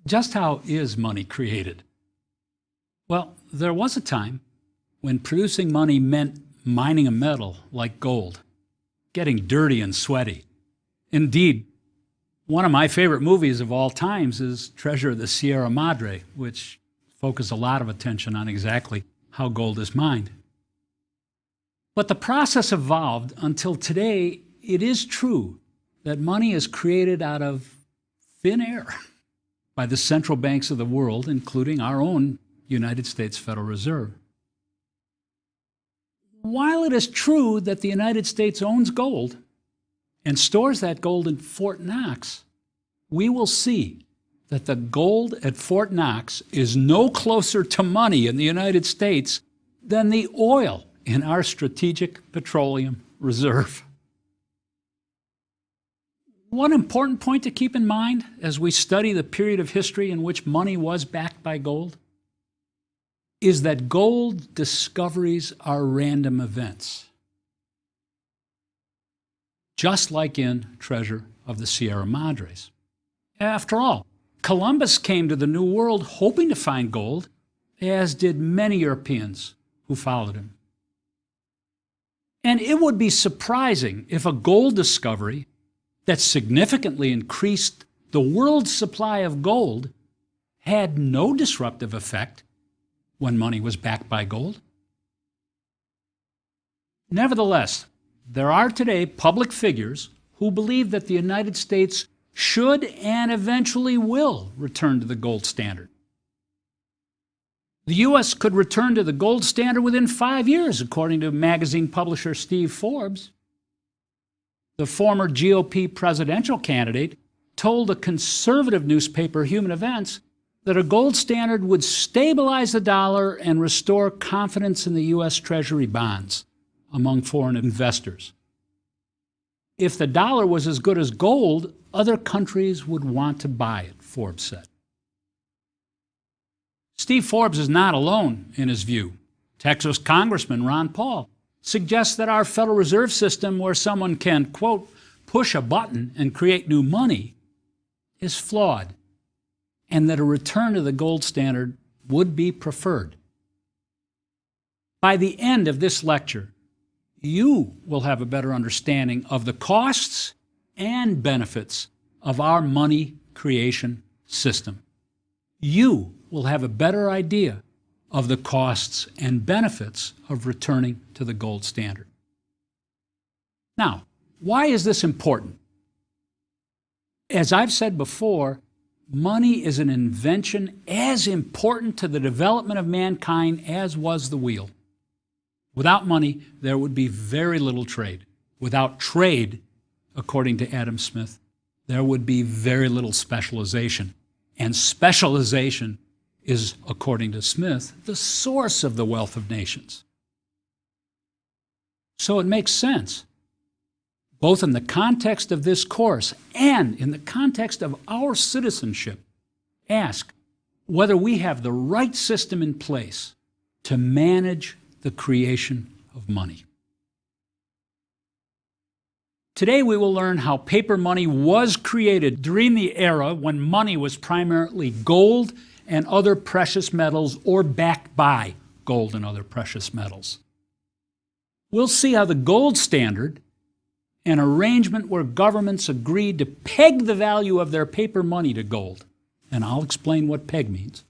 Just how is money created? Well, there was a time when producing money meant mining a metal like gold, getting dirty and sweaty. Indeed, one of my favorite movies of all times is Treasure of the Sierra Madre, which focuses a lot of attention on exactly how gold is mined. But the process evolved until today. It is true that money is created out of thin air by the central banks of the world, including our own United States Federal Reserve. While it is true that the United States owns gold and stores that gold in Fort Knox, we will see that the gold at Fort Knox is no closer to money in the United States than the oil in our Strategic Petroleum Reserve. One important point to keep in mind as we study the period of history in which money was backed by gold is that gold discoveries are random events, just like in Treasure of the Sierra Madres. After all, Columbus came to the New World hoping to find gold, as did many Europeans who followed him. And it would be surprising if a gold discovery that significantly increased the world's supply of gold had no disruptive effect when money was backed by gold. Nevertheless, there are today public figures who believe that the United States should and eventually will return to the gold standard. The U.S. could return to the gold standard within 5 years, according to magazine publisher Steve Forbes. The former GOP presidential candidate told a conservative newspaper, Human Events, that a gold standard would stabilize the dollar and restore confidence in the U.S. Treasury bonds among foreign investors. If the dollar was as good as gold, other countries would want to buy it, Forbes said. Steve Forbes is not alone in his view. Texas Congressman Ron Paul suggests that our Federal Reserve System, where someone can, quote, push a button and create new money, is flawed, and that a return to the gold standard would be preferred. By the end of this lecture, you will have a better understanding of the costs and benefits of our money creation system. You will have a better idea of the costs and benefits of returning to the gold standard. Now, why is this important? As I've said before, money is an invention as important to the development of mankind as was the wheel. Without money, there would be very little trade. Without trade, according to Adam Smith, there would be very little specialization. And specialization is, according to Smith, the source of the wealth of nations. So it makes sense, both in the context of this course and in the context of our citizenship, ask whether we have the right system in place to manage the creation of money. Today we will learn how paper money was created during the era when money was primarily gold and other precious metals, or backed by gold and other precious metals. We'll see how the gold standard, an arrangement where governments agreed to peg the value of their paper money to gold, and I'll explain what peg means,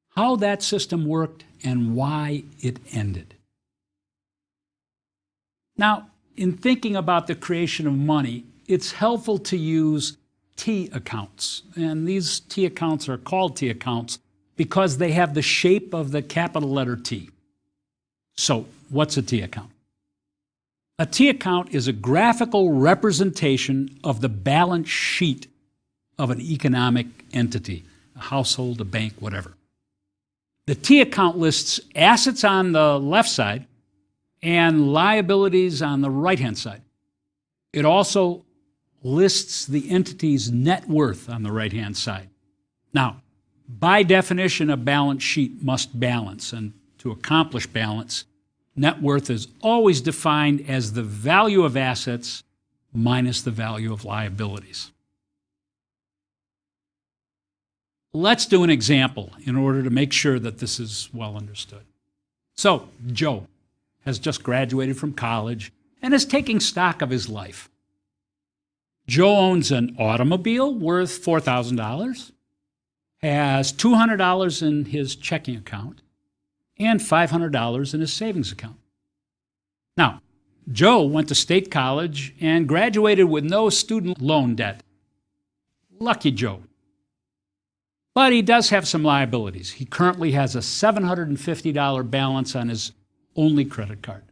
how that system worked and why it ended. Now, in thinking about the creation of money, it's helpful to use T accounts. And these T accounts are called T accounts because they have the shape of the capital letter T. So, what's a T account? A T account is a graphical representation of the balance sheet of an economic entity, a household, a bank, whatever. The T account lists assets on the left side and liabilities on the right-hand side. It also lists the entity's net worth on the right-hand side. Now, by definition, a balance sheet must balance, and to accomplish balance, net worth is always defined as the value of assets minus the value of liabilities. Let's do an example in order to make sure that this is well understood. So, Joe has just graduated from college and is taking stock of his life. Joe owns an automobile worth $4,000, has $200 in his checking account, and $500 in his savings account. Now, Joe went to state college and graduated with no student loan debt. Lucky Joe. But he does have some liabilities. He currently has a $750 balance on his only credit card.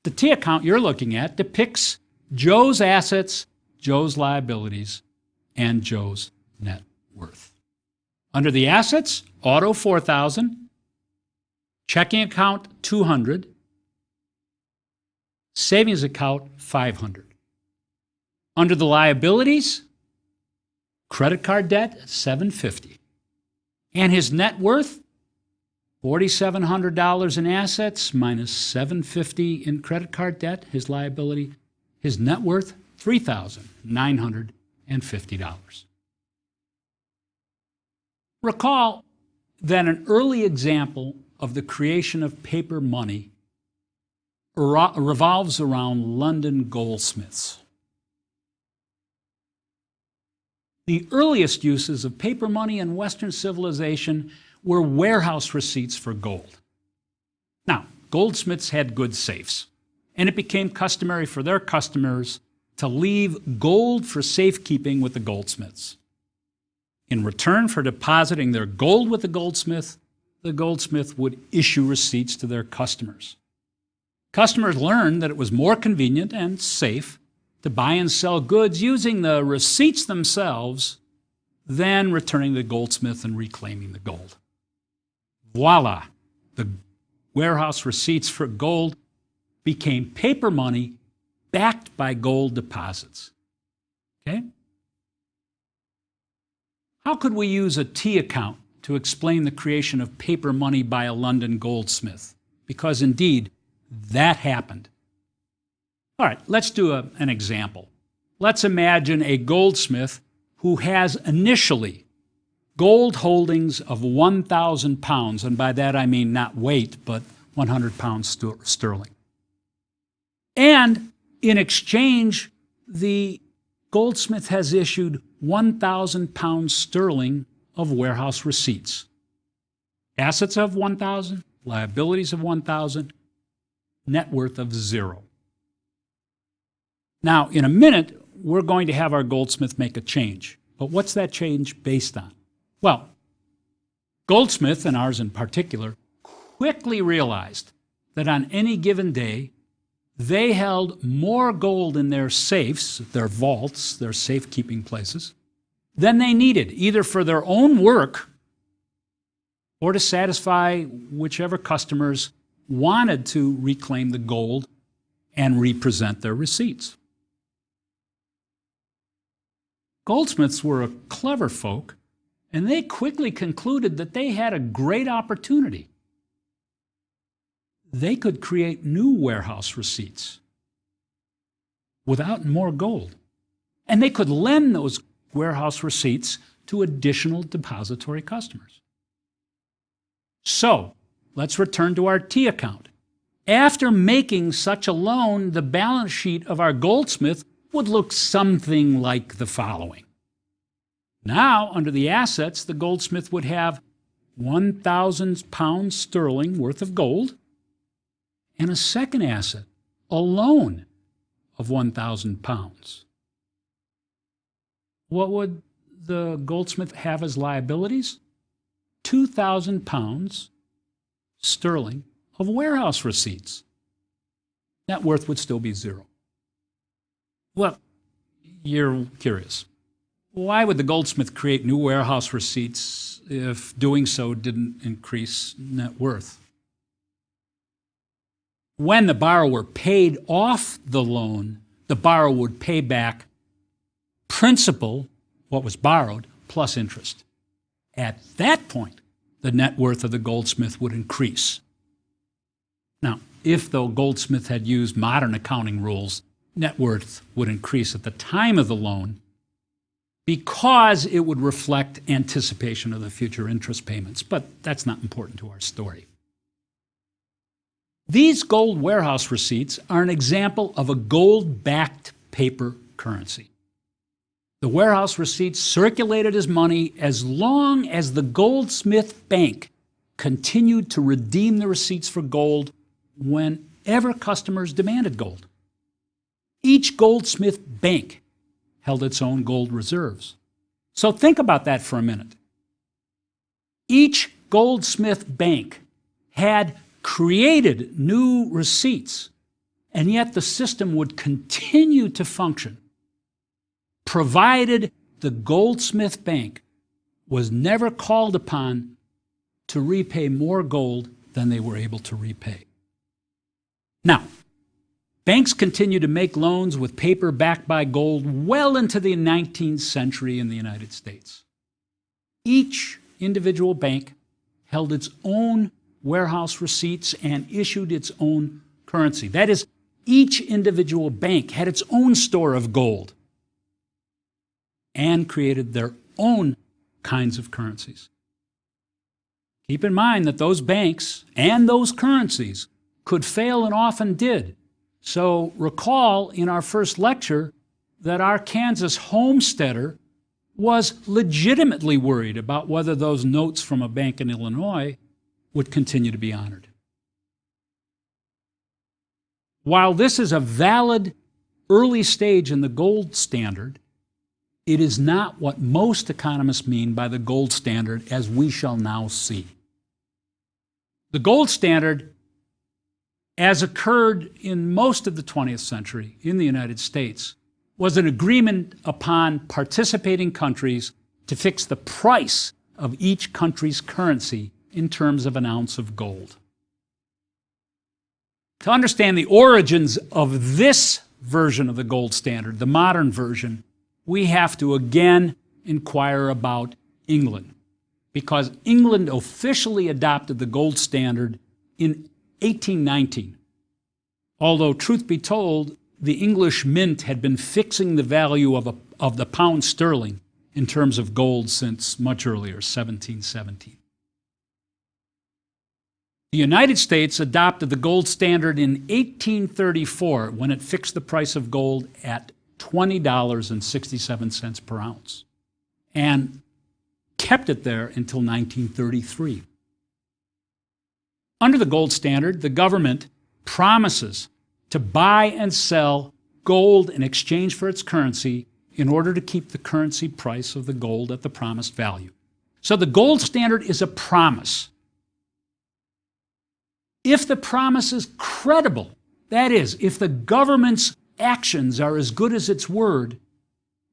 The T account you're looking at depicts Joe's assets, Joe's liabilities, and Joe's net worth. Under the assets, auto $4,000, checking account $200, savings account $500. Under the liabilities, credit card debt $750, and his net worth $4,700 in assets minus $750 in credit card debt, his liability, his net worth $3,950. Recall that an early example of the creation of paper money revolves around London goldsmiths. The earliest uses of paper money in Western civilization were warehouse receipts for gold. Now, goldsmiths had good safes, and it became customary for their customers to leave gold for safekeeping with the goldsmiths. In return for depositing their gold with the goldsmith would issue receipts to their customers. Customers learned that it was more convenient and safe to buy and sell goods using the receipts themselves than returning the goldsmith and reclaiming the gold. Voila! The warehouse receipts for gold became paper money backed by gold deposits. Okay? How could we use a T account to explain the creation of paper money by a London goldsmith? Because indeed, that happened. All right, let's do an example. Let's imagine a goldsmith who has initially gold holdings of 1,000 pounds, and by that I mean not weight, but 100 pounds sterling. And in exchange, the goldsmith has issued 1,000 pounds sterling of warehouse receipts. Assets of 1,000, liabilities of 1,000, net worth of 0. Now, in a minute, we're going to have our goldsmith make a change. But what's that change based on? Well, Goldsmith, and ours in particular, quickly realized that on any given day, they held more gold in their safes, their vaults, their safekeeping places, than they needed, either for their own work or to satisfy whichever customers wanted to reclaim the gold and represent their receipts. Goldsmiths were a clever folk, and they quickly concluded that they had a great opportunity. They could create new warehouse receipts without more gold, and they could lend those warehouse receipts to additional depository customers. So, let's return to our T account. After making such a loan, the balance sheet of our goldsmith would look something like the following. Now, under the assets, the goldsmith would have 1,000 pounds sterling worth of gold and a second asset, a loan of 1,000 pounds. What would the goldsmith have as liabilities? 2,000 pounds sterling of warehouse receipts. Net worth would still be 0. Well, you're curious. Why would the goldsmith create new warehouse receipts if doing so didn't increase net worth? When the borrower paid off the loan, the borrower would pay back principal, what was borrowed, plus interest. At that point, the net worth of the goldsmith would increase. Now, if the goldsmith had used modern accounting rules, net worth would increase at the time of the loan because it would reflect anticipation of the future interest payments. But that's not important to our story. These gold warehouse receipts are an example of a gold-backed paper currency. The warehouse receipts circulated as money as long as the Goldsmith Bank continued to redeem the receipts for gold whenever customers demanded gold. Each Goldsmith Bank held its own gold reserves. So think about that for a minute. Each Goldsmith Bank had created new receipts, and yet the system would continue to function, provided the Goldsmith Bank was never called upon to repay more gold than they were able to repay. Now, banks continued to make loans with paper backed by gold well into the 19th century in the United States. Each individual bank held its own warehouse receipts and issued its own currency. That is, each individual bank had its own store of gold and created their own kinds of currencies. Keep in mind that those banks and those currencies could fail and often did. So recall in our first lecture that our Kansas homesteader was legitimately worried about whether those notes from a bank in Illinois would continue to be honored. While this is a valid early stage in the gold standard, it is not what most economists mean by the gold standard, as we shall now see. The gold standard, as occurred in most of the 20th century in the United States, was an agreement upon participating countries to fix the price of each country's currency in terms of an ounce of gold. To understand the origins of this version of the gold standard, the modern version, we have to again inquire about England, because England officially adopted the gold standard in 1819. Although, truth be told, the English mint had been fixing the value of the pound sterling in terms of gold since much earlier, 1717. The United States adopted the gold standard in 1834 when it fixed the price of gold at $20.67 per ounce and kept it there until 1933. Under the gold standard, the government promises to buy and sell gold in exchange for its currency in order to keep the currency price of the gold at the promised value. So the gold standard is a promise. If the promise is credible, that is, if the government's actions are as good as its word,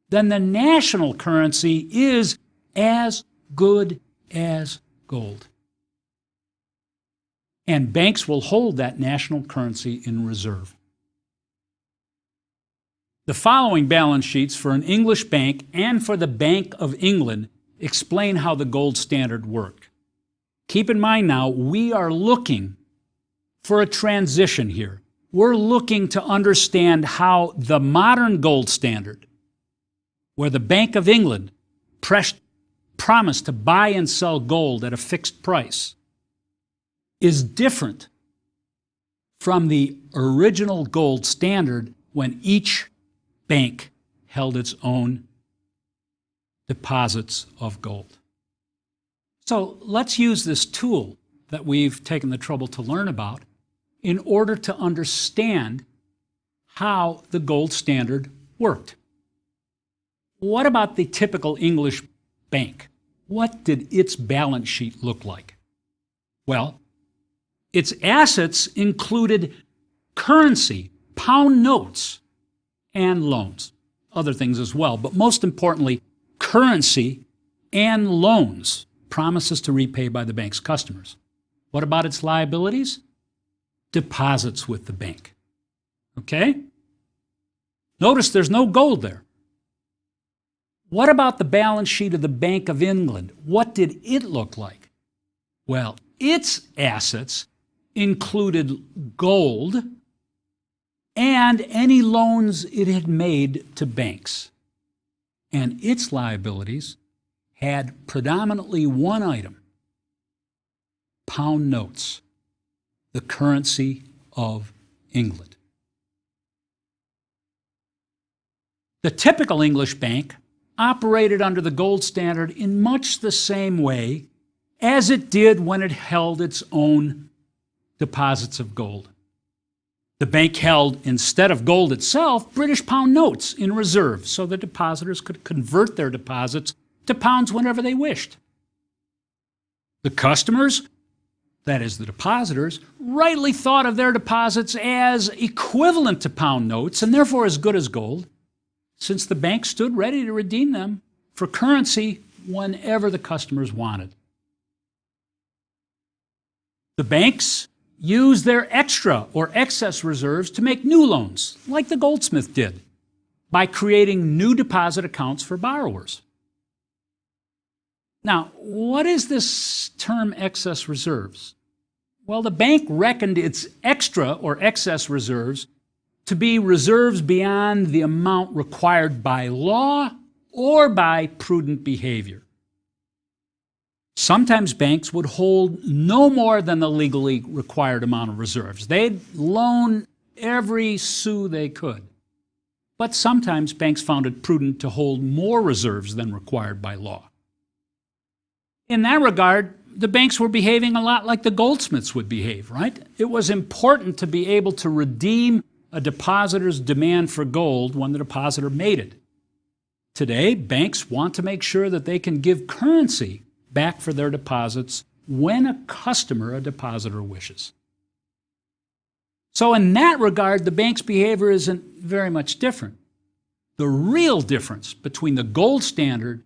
then the national currency is as good as gold. And banks will hold that national currency in reserve. The following balance sheets for an English bank and for the Bank of England explain how the gold standard worked. Keep in mind now, we are looking for a transition here. We're looking to understand how the modern gold standard, where the Bank of England promised to buy and sell gold at a fixed price, is different from the original gold standard when each bank held its own deposits of gold. So let's use this tool that we've taken the trouble to learn about in order to understand how the gold standard worked. What about the typical English bank? What did its balance sheet look like? Well, its assets included currency, pound notes, and loans. Other things as well, but most importantly, currency and loans, promises to repay by the bank's customers. What about its liabilities? Deposits with the bank. Okay? Notice there's no gold there. What about the balance sheet of the Bank of England? What did it look like? Well, its assets included gold and any loans it had made to banks. and its liabilities had predominantly one item: pound notes, the currency of England. The typical English bank operated under the gold standard in much the same way as it did when it held its own deposits of gold. The bank held, instead of gold itself, British pound notes in reserve so the depositors could convert their deposits to pounds whenever they wished. The customers, that is the depositors, rightly thought of their deposits as equivalent to pound notes and therefore as good as gold, since the bank stood ready to redeem them for currency whenever the customers wanted. The banks used their extra or excess reserves to make new loans, like the Goldsmith did, by creating new deposit accounts for borrowers. Now, what is this term excess reserves? Well, the bank reckoned its extra or excess reserves to be reserves beyond the amount required by law or by prudent behavior. Sometimes banks would hold no more than the legally required amount of reserves. They'd loan every sou they could. But sometimes banks found it prudent to hold more reserves than required by law. In that regard, the banks were behaving a lot like the goldsmiths would behave, right? It was important to be able to redeem a depositor's demand for gold when the depositor made it. Today, banks want to make sure that they can give currency back for their deposits when a customer, a depositor, wishes. So in that regard, the bank's behavior isn't very much different. The real difference between the gold standard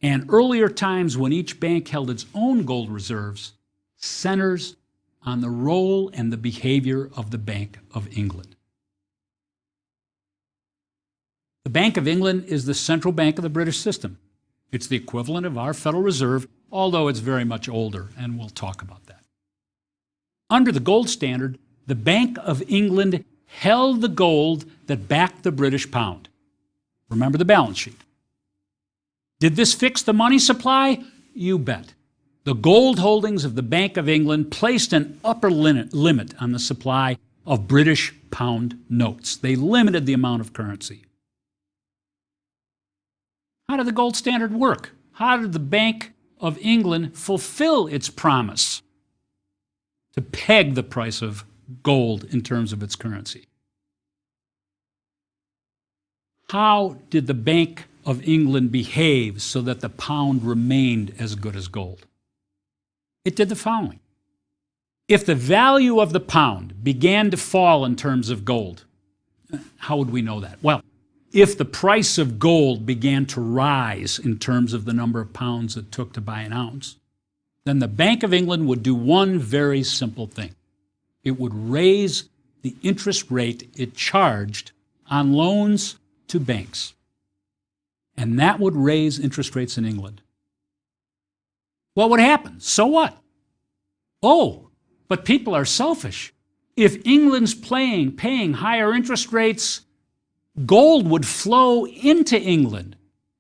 and earlier times when each bank held its own gold reserves centers on the role and the behavior of the Bank of England. The Bank of England is the central bank of the British system. It's the equivalent of our Federal Reserve, although it's very much older, and we'll talk about that. Under the gold standard, the Bank of England held the gold that backed the British pound. Remember the balance sheet. Did this fix the money supply? You bet. The gold holdings of the Bank of England placed an upper limit on the supply of British pound notes. They limited the amount of currency. How did the gold standard work? How did the Bank of England fulfill its promise to peg the price of gold in terms of its currency? How did the Bank of England behave so that the pound remained as good as gold? It did the following. If the value of the pound began to fall in terms of gold, how would we know that? Well, if the price of gold began to rise in terms of the number of pounds it took to buy an ounce, then the Bank of England would do one very simple thing. It would raise the interest rate it charged on loans to banks. And that would raise interest rates in England. What would happen? So what? Oh, but people are selfish. If England's paying higher interest rates, gold would flow into England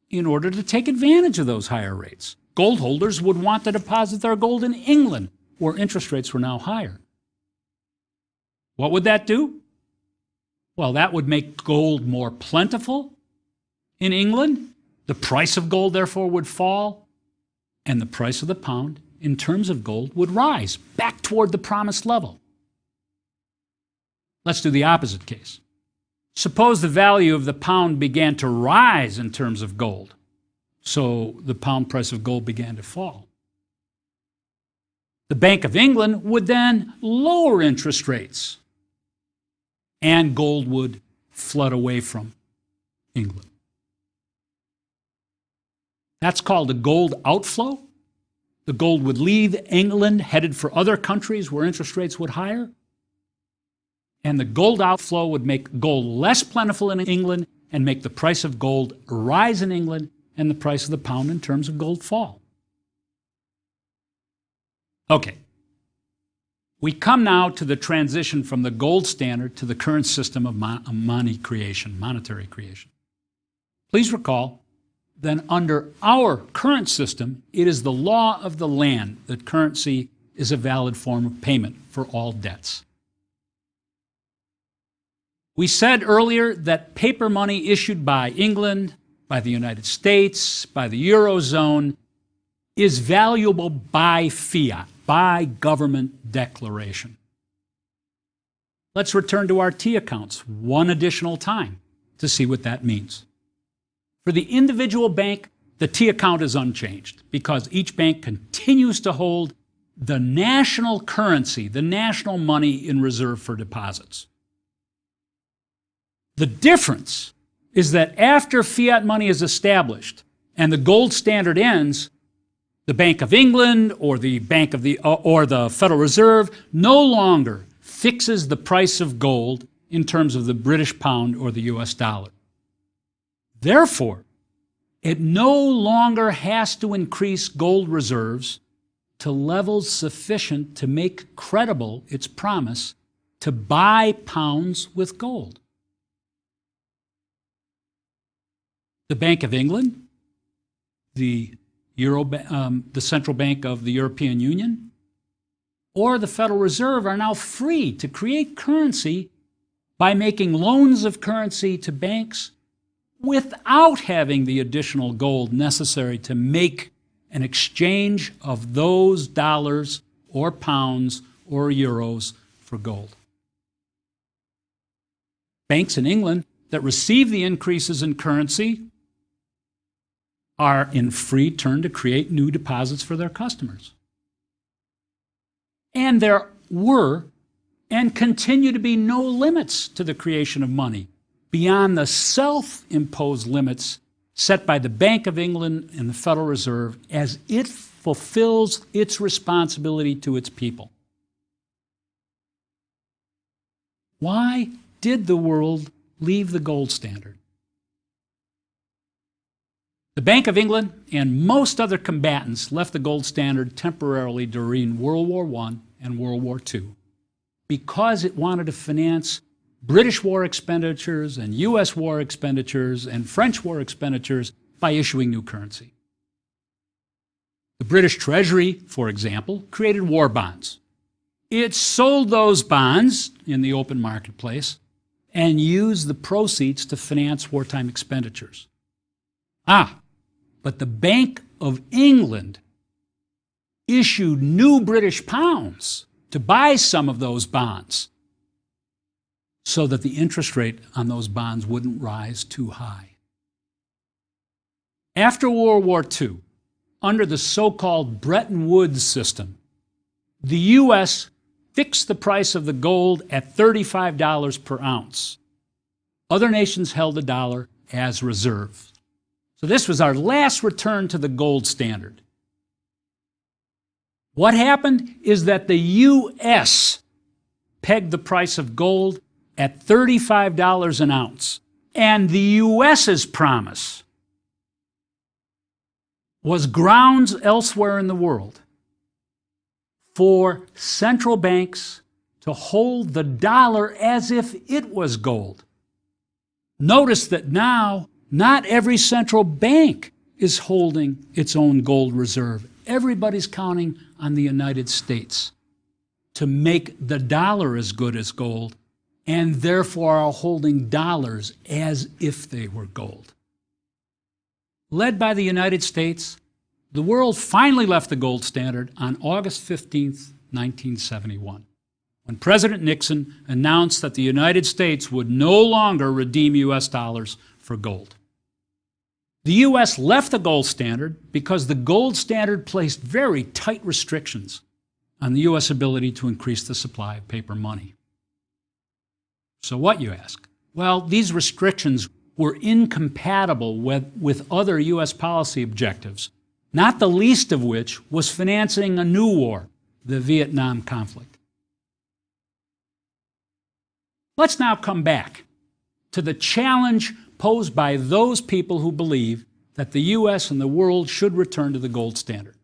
in order to take advantage of those higher rates. Gold holders would want to deposit their gold in England, where interest rates were now higher. What would that do? Well, that would make gold more plentiful in England. The price of gold, therefore, would fall, and the price of the pound, in terms of gold, would rise back toward the promised level. Let's do the opposite case. Suppose the value of the pound began to rise in terms of gold, so the pound price of gold began to fall. The Bank of England would then lower interest rates, and gold would flood away from England. That's called a gold outflow. The gold would leave England, headed for other countries where interest rates would higher. And the gold outflow would make gold less plentiful in England and make the price of gold rise in England and the price of the pound in terms of gold fall. Okay. We come now to the transition from the gold standard to the current system of monetary creation. Please recall then under our current system, it is the law of the land that currency is a valid form of payment for all debts. We said earlier that paper money issued by England, by the United States, by the Eurozone, is valuable by fiat, by government declaration. Let's return to our T accounts one additional time to see what that means. For the individual bank, the T account is unchanged because each bank continues to hold the national currency, the national money in reserve for deposits. The difference is that after fiat money is established and the gold standard ends, the Bank of England or the Federal Reserve no longer fixes the price of gold in terms of the British pound or the US dollar. Therefore, it no longer has to increase gold reserves to levels sufficient to make credible its promise to buy pounds with gold. The Bank of England, the Central Bank of the European Union, or the Federal Reserve are now free to create currency by making loans of currency to banks without having the additional gold necessary to make an exchange of those dollars or pounds or euros for gold. Banks in England that receive the increases in currency are in free turn to create new deposits for their customers. And there were and continue to be no limits to the creation of money beyond the self-imposed limits set by the Bank of England and the Federal Reserve as it fulfills its responsibility to its people. Why did the world leave the gold standard? The Bank of England and most other combatants left the gold standard temporarily during World War I and World War II because it wanted to finance British war expenditures and US war expenditures and French war expenditures by issuing new currency. The British Treasury, for example, created war bonds. It sold those bonds in the open marketplace and used the proceeds to finance wartime expenditures. But the Bank of England issued new British pounds to buy some of those bonds so that the interest rate on those bonds wouldn't rise too high. After World War II, under the so-called Bretton Woods system, the U.S. fixed the price of the gold at $35 per ounce. Other nations held the dollar as reserve. So this was our last return to the gold standard. What happened is that the U.S. pegged the price of gold at $35 an ounce, and the U.S.'s promise was grounds elsewhere in the world for central banks to hold the dollar as if it was gold. Notice that now not every central bank is holding its own gold reserve. Everybody's counting on the United States to make the dollar as good as gold, and therefore are holding dollars as if they were gold. Led by the United States, the world finally left the gold standard on August 15, 1971, when President Nixon announced that the United States would no longer redeem U.S. dollars for gold. The U.S. left the gold standard because the gold standard placed very tight restrictions on the U.S. ability to increase the supply of paper money. So what, you ask? Well, these restrictions were incompatible with other U.S. policy objectives, not the least of which was financing a new war, the Vietnam conflict. Let's now come back to the challenge posed by those people who believe that the U.S. and the world should return to the gold standard.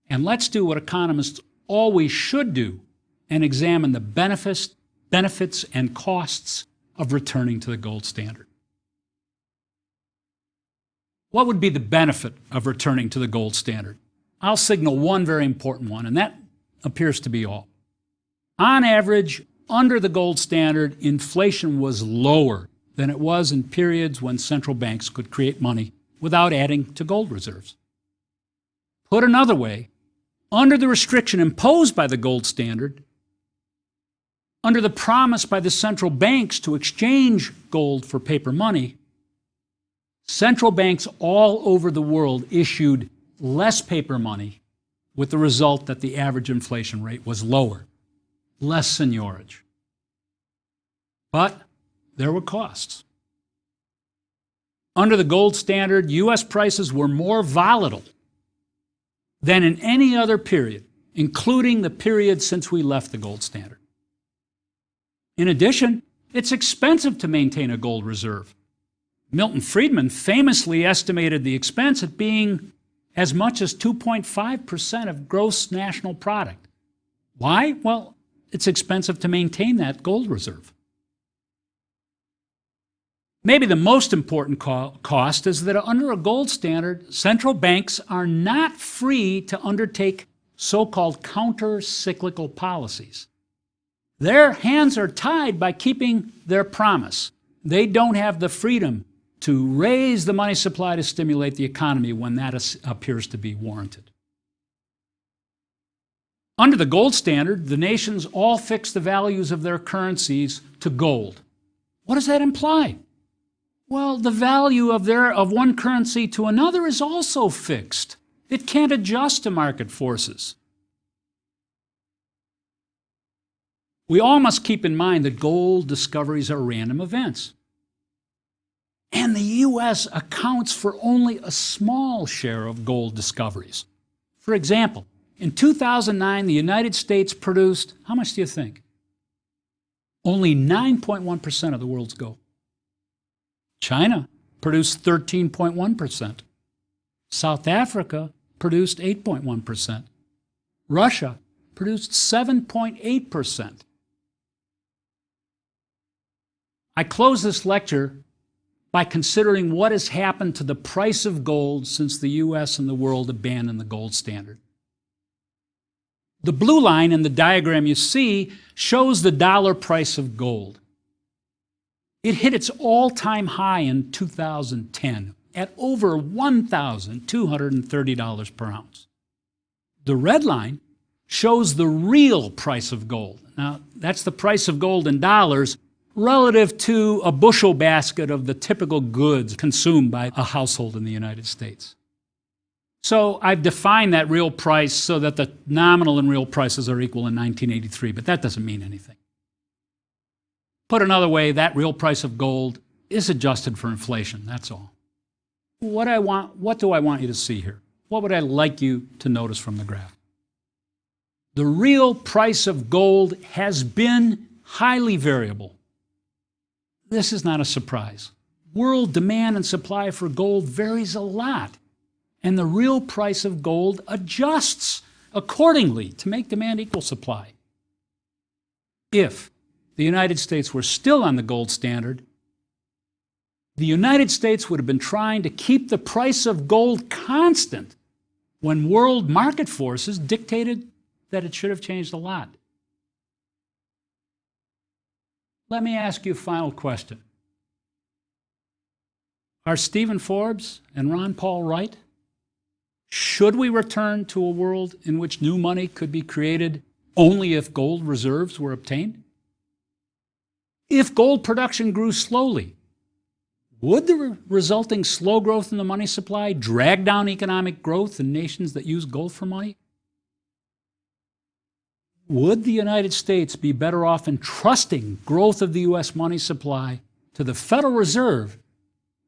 And let's do what economists always should do and examine the benefits and costs of returning to the gold standard. What would be the benefit of returning to the gold standard? I'll signal one very important one, and that appears to be all. On average, under the gold standard, inflation was lower than it was in periods when central banks could create money without adding to gold reserves. Put another way, under the restriction imposed by the gold standard, under the promise by the central banks to exchange gold for paper money, central banks all over the world issued less paper money, with the result that the average inflation rate was lower, less seigniorage. But there were costs. Under the gold standard, U.S. prices were more volatile than in any other period, including the period since we left the gold standard. In addition, it's expensive to maintain a gold reserve. Milton Friedman famously estimated the expense at being as much as 2.5% of gross national product. Why? Well, it's expensive to maintain that gold reserve. Maybe the most important cost is that under a gold standard, central banks are not free to undertake so-called counter-cyclical policies. Their hands are tied by keeping their promise. They don't have the freedom to raise the money supply to stimulate the economy when that appears to be warranted. Under the gold standard, the nations all fix the values of their currencies to gold. What does that imply? Well, the value of one currency to another is also fixed. It can't adjust to market forces. We all must keep in mind that gold discoveries are random events. And the U.S. accounts for only a small share of gold discoveries. For example, in 2009, the United States produced, how much do you think? Only 9.1% of the world's gold. China produced 13.1%. South Africa produced 8.1%. Russia produced 7.8%. I close this lecture by considering what has happened to the price of gold since the U.S. and the world abandoned the gold standard. The blue line in the diagram you see shows the dollar price of gold. It hit its all-time high in 2010 at over $1,230 per ounce. The red line shows the real price of gold. Now, that's the price of gold in dollars relative to a bushel basket of the typical goods consumed by a household in the United States. So I've defined that real price so that the nominal and real prices are equal in 1983, but that doesn't mean anything. Put another way, that real price of gold is adjusted for inflation, that's all. What do I want you to see here? What would I like you to notice from the graph? The real price of gold has been highly variable. This is not a surprise. World demand and supply for gold varies a lot, and the real price of gold adjusts accordingly to make demand equal supply. If the United States were still on the gold standard, the United States would have been trying to keep the price of gold constant when world market forces dictated that it should have changed a lot. Let me ask you a final question. Are Stephen Forbes and Ron Paul right? Should we return to a world in which new money could be created only if gold reserves were obtained? If gold production grew slowly, would the resulting slow growth in the money supply drag down economic growth in nations that use gold for money? Would the United States be better off entrusting growth of the U.S. money supply to the Federal Reserve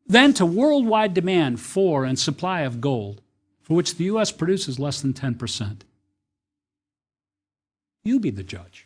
than to worldwide demand for and supply of gold, for which the U.S. produces less than 10%? You be the judge.